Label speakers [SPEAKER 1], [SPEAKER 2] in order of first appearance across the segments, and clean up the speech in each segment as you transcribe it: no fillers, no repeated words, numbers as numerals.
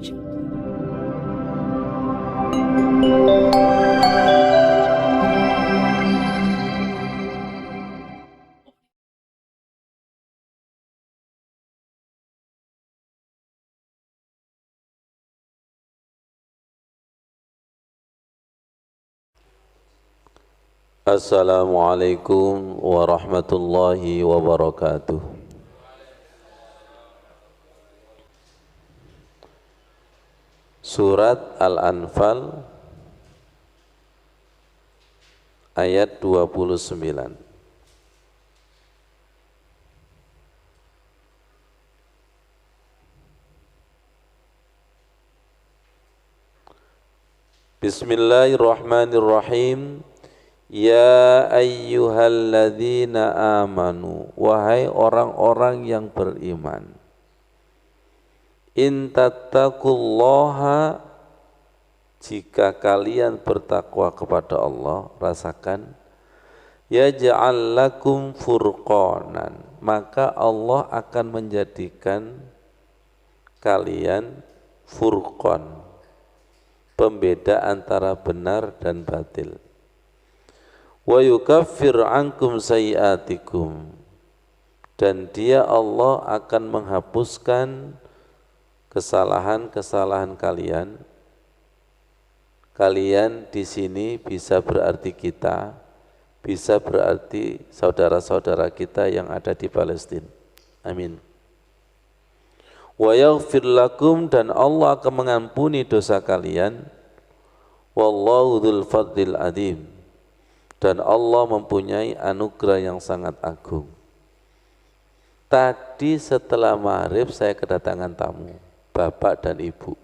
[SPEAKER 1] Assalamualaikum warahmatullahi wabarakatuh. Surat Al-Anfal ayat 29. Bismillahirrahmanirrahim. Ya ayyuhalladzina amanu, wahai orang-orang yang beriman, in tattaqullaha, jika kalian bertakwa kepada Allah, rasakan, yaj'al lakum furqanan, maka Allah akan menjadikan kalian furqan, pembeda antara benar dan batil. Wa yukaffir ankum sayiatikum, dan dia Allah akan menghapuskan kesalahan-kesalahan kalian. Kalian di sini bisa berarti kita, bisa berarti saudara-saudara kita yang ada di Palestina. Amin. Wa yaghfir lakum, dan Allah akan mengampuni dosa kalian. Wallahu dzul fadlil adzim, dan Allah mempunyai anugerah yang sangat agung. Tadi setelah maghrib saya kedatangan tamu, bapak dan ibu.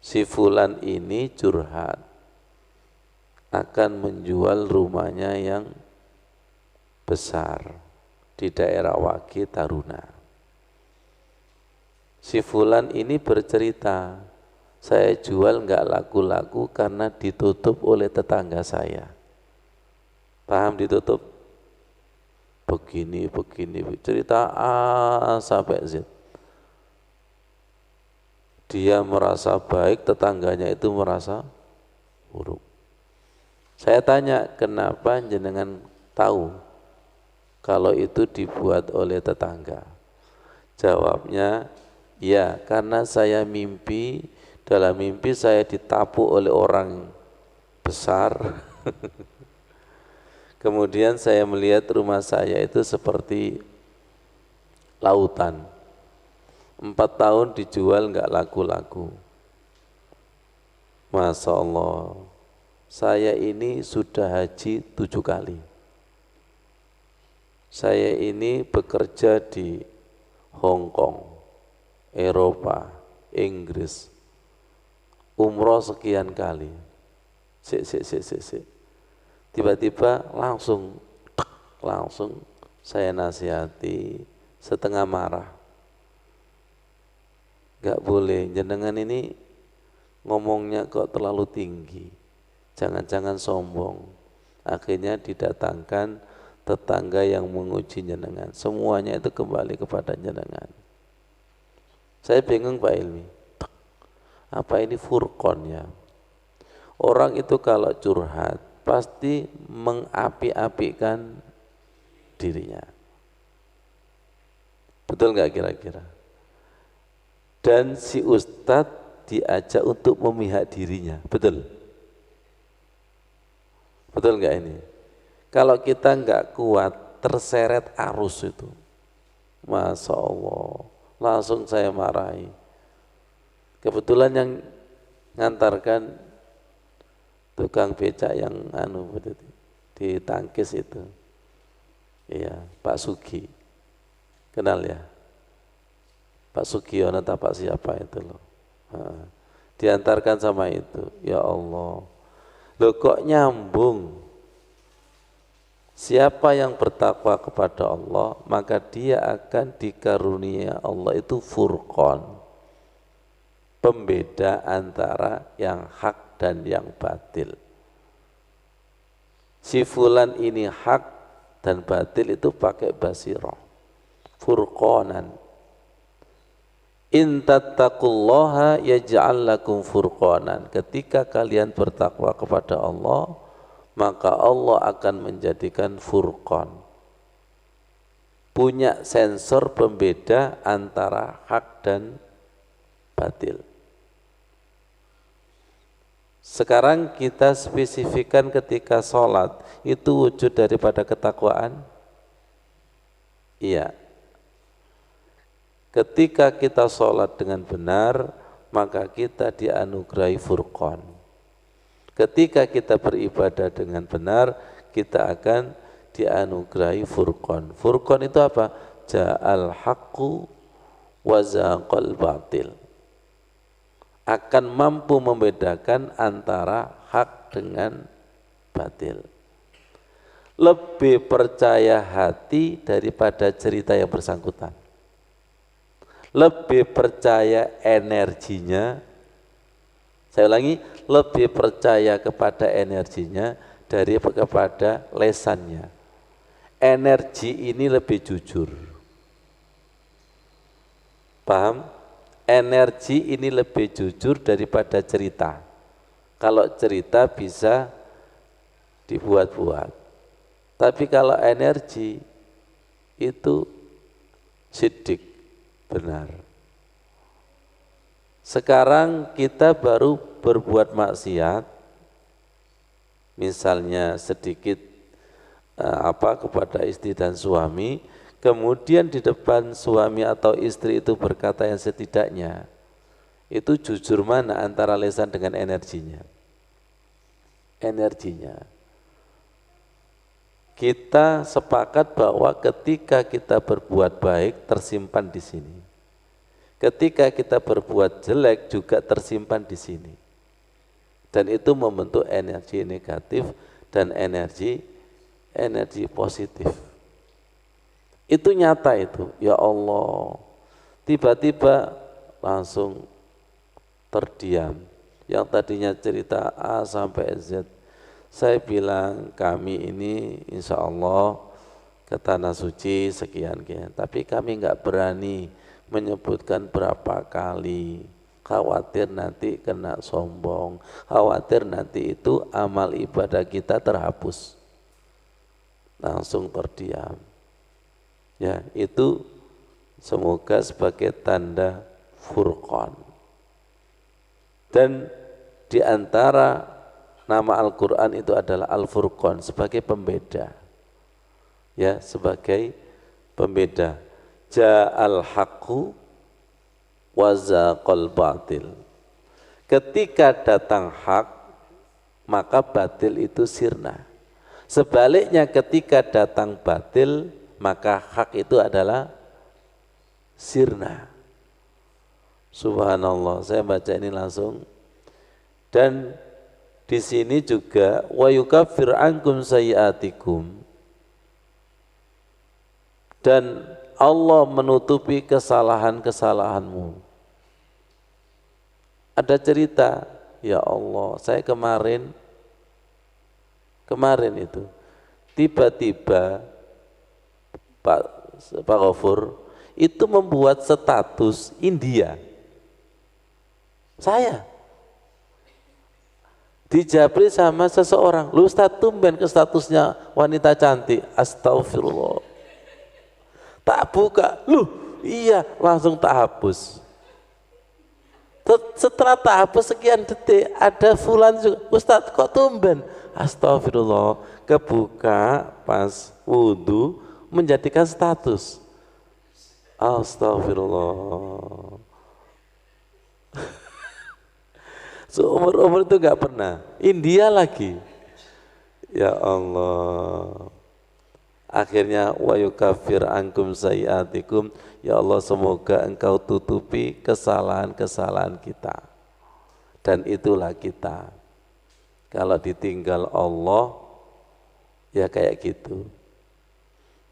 [SPEAKER 1] Si fulan ini curhat akan menjual rumahnya yang besar di daerah Wagi Taruna. Si fulan ini bercerita, saya jual nggak laku-laku karena ditutup oleh tetangga saya. Paham ditutup? Begini, cerita A sampai Z. Dia merasa baik, tetangganya itu merasa buruk. Saya tanya, kenapa jenengan tahu kalau itu dibuat oleh tetangga? Jawabnya, ya karena saya mimpi, dalam mimpi saya ditapuk oleh orang besar. Kemudian saya melihat rumah saya itu seperti lautan. 4 tahun dijual nggak laku-laku. Masya Allah, saya ini sudah haji 7 kali. Saya ini bekerja di Hong Kong, Eropa, Inggris, umroh sekian kali. Tiba-tiba langsung saya nasihati setengah marah. Gak boleh, jenengan ini ngomongnya kok terlalu tinggi, jangan-jangan sombong. Akhirnya didatangkan tetangga yang menguji jenengan, semuanya itu kembali kepada jenengan. Saya bingung Pak Ilmi, apa ini furqan ya? Orang itu kalau curhat pasti mengapi-apikan dirinya. Betul nggak kira-kira? Dan si ustadz diajak untuk memihak dirinya, betul? Betul nggak ini? Kalau kita nggak kuat, terseret arus itu, Masya Allah, langsung saya marahi. Kebetulan yang ngantarkan tukang becak yang di Tangkis itu, iya Pak Sugi, kenal ya? Pak Sugiono atau Pak siapa itu loh, diantarkan sama itu. Ya Allah, loh kok nyambung? Siapa yang bertakwa kepada Allah, maka dia akan dikarunia Allah itu furqan, pembeda antara yang hak dan yang batil. Si fulan ini hak dan batil itu pakai basirah, furqanan. In tattaqullaha yaj'al lakum furqanan. Ketika kalian bertakwa kepada Allah, maka Allah akan menjadikan furqan. Punya sensor pembeda antara hak dan batil. Sekarang kita spesifikkan ketika sholat, itu wujud daripada ketakwaan? Iya. Ketika kita sholat dengan benar, maka kita dianugerahi furqan. Ketika kita beribadah dengan benar, kita akan dianugerahi furqan. Furqan itu apa? Ja'al haqqu wa zaqal batil. Akan mampu membedakan antara hak dengan batil. Lebih percaya hati daripada cerita yang bersangkutan. Lebih percaya energinya, saya ulangi, lebih percaya kepada energinya daripada kepada lesannya. Energi ini lebih jujur. Paham? Energi ini lebih jujur daripada cerita. Kalau cerita bisa dibuat-buat. Tapi kalau energi itu sidik. Benar. Sekarang kita baru berbuat maksiat, misalnya sedikit kepada istri dan suami, kemudian di depan suami atau istri itu berkata yang setidaknya, itu jujur mana antara lesan dengan energinya? Energinya. Kita sepakat bahwa ketika kita berbuat baik tersimpan di sini. Ketika kita berbuat jelek juga tersimpan di sini. Dan itu membentuk energi negatif dan energi positif. Itu nyata itu. Ya Allah, tiba-tiba langsung terdiam. Yang tadinya cerita A sampai Z, saya bilang kami ini insya Allah ke Tanah Suci sekian, tapi kami nggak berani menyebutkan berapa kali, khawatir nanti kena sombong, khawatir nanti itu amal ibadah kita terhapus. Langsung terdiam. Ya, itu semoga sebagai tanda furqan. Dan di antara nama Al-Quran itu adalah Al-Furqan sebagai pembeda. Ya, sebagai pembeda. Ja'al haqqu wa zaqal batil. Ketika datang hak, maka batil itu sirna. Sebaliknya ketika datang batil, maka hak itu adalah sirna. Subhanallah, saya baca ini langsung. Dan di sini juga wa yukaffir ankum sayyiatikum, dan Allah menutupi kesalahan-kesalahanmu. Ada cerita, ya Allah, saya kemarin itu tiba-tiba Pak Ghafur itu membuat status India. Saya dijabri sama seseorang, lu Ustaz tumben ke statusnya wanita cantik. Astagfirullah. Tak buka, iya, langsung tak hapus. Setelah tak hapus sekian detik, ada fulan juga, Ustaz kok tumben? Astagfirullah. Kebuka pas wudhu menjadikan status. Astagfirullah. Seumur-umur itu gak pernah. India lagi. Ya Allah. Akhirnya wa yukaffir ankum sayyiatikum. Ya Allah, semoga engkau tutupi kesalahan-kesalahan kita. Dan itulah kita. Kalau ditinggal Allah, ya kayak gitu.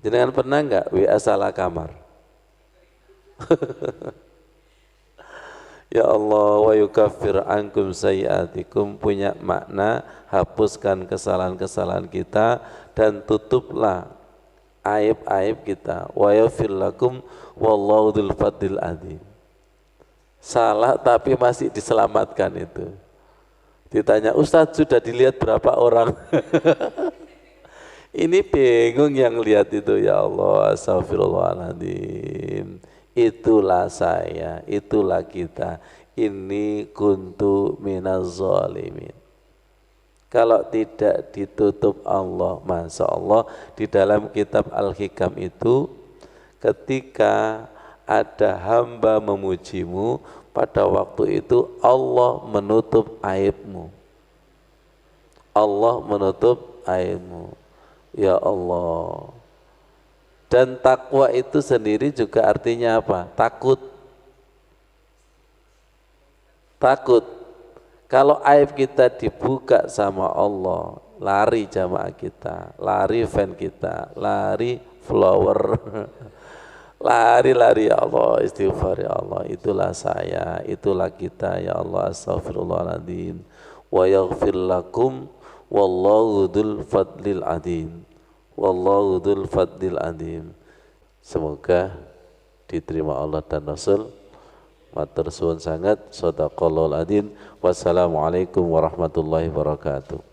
[SPEAKER 1] Jangan pernah enggak WA salah kamar? Ya Allah, wa yukaffir ankum sayyiatikum punya makna hapuskan kesalahan-kesalahan kita dan tutuplah aib-aib kita. Wa yaghfir lakum wallahu dzul fadlil adzim. salah tapi masih diselamatkan itu. Ditanya, Ustadz sudah dilihat berapa orang? Ini bingung yang lihat itu, ya Allah, astagfirullahaladzim. Itulah saya, itulah kita. Ini kuntu minaz zalimin. Kalau tidak ditutup Allah, Masya Allah, di dalam kitab Al-Hikam itu, ketika ada hamba memujimu, pada waktu itu Allah menutup aibmu. Allah menutup aibmu. Ya Allah. Dan takwa itu sendiri juga artinya apa? Takut. Takut. Kalau aib kita dibuka sama Allah, lari jamaah kita, lari fan kita, lari follower. Lari-lari ya Allah, istighfar ya Allah, itulah saya, itulah kita ya Allah, astaghfirullahaladzim, wa yaghfir lakum, wallahu dzul fadlil adzim, wallahu dzul fadlil adzim. Semoga diterima Allah dan Rasul. Matur suwun sangat, shadaqallahul adzim. Wassalamualaikum warahmatullahi wabarakatuh.